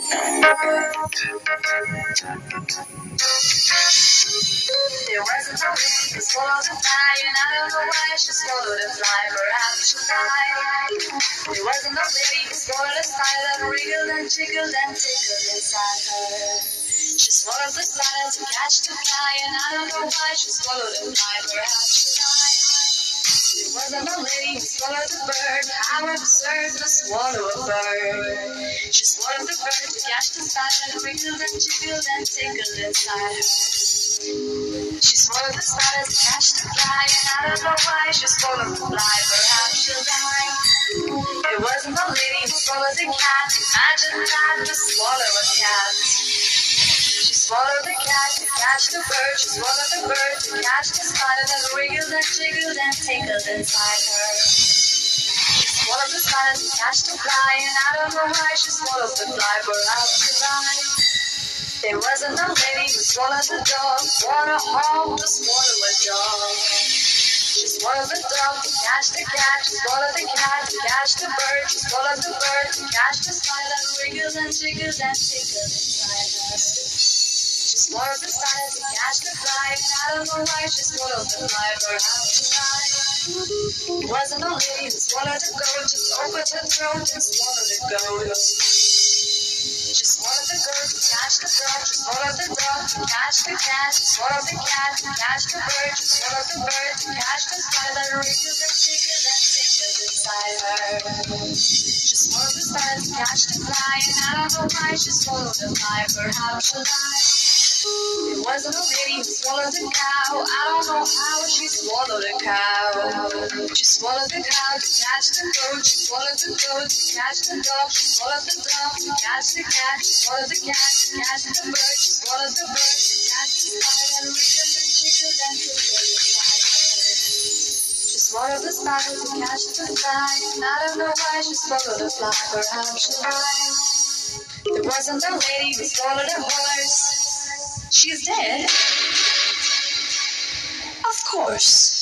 There wasn't a lady who swallowed a fly, and I don't know why she swallowed a fly, perhaps she died. There wasn't a lady who swallowed a fly that wriggled and jiggled and tickled inside her. She swallowed the fly to catch the fly, and I don't know why she swallowed a fly, perhaps she died. There wasn't a lady who swallowed a bird, how absurd to swallow a bird. She swallowed the bird to catch the fly that wriggled and jiggled and tickled inside her. She swallowed the spider to catch the fly, and I don't know why she swallowed the fly, perhaps she'll die. It wasn't a lady who swallowed the cat, imagine that, to swallow a cat. She swallowed the cat to catch the bird, she swallowed the bird to catch the spider that wriggled and jiggled and tinkled inside her. She swallowed the spider to catch the fly, and I don't know why she swallowed the fly, perhaps she'll die. There wasn't a lady who swallowed the dog, what a haul to swallow a dog. She swallowed the dog to catch the cat, she swallowed the cat to catch the bird, she swallowed the bird to catch the spider that wriggled and jiggled and tinkled inside her. She swallowed the spider to catch the fly, and I don't know why she swallowed the fly, perhaps she died. It wasn't a lady who swallowed a goat, just opened her throat and swallowed a goat. She swallowed the goat to catch the frog, she swallowed the dog to catch the cat, she swallowed the cat to catch the bird, she swallowed the bird to catch the spider that wriggled and jiggled and tinkled inside her. She swallowed the spider to catch the fly, and I don't know why she swallowed the fly, perhaps she'll die. It wasn't a lady who swallowed the cow, I don't know how she swallowed a cow. She swallowed the cow to catch the goat, she swallowed the goat to catch the dog, she swallowed the dog to catch the cat, she swallowed the cat to catch the bird, she swallowed the bird to catch the spider that wriggled and jiggled and tinkled inside her. She swallowed the spider to catch the fly, and I don't know why she swallowed the fly, perhaps she died. There wasn't a lady who swallowed a horse. She's dead? Of course.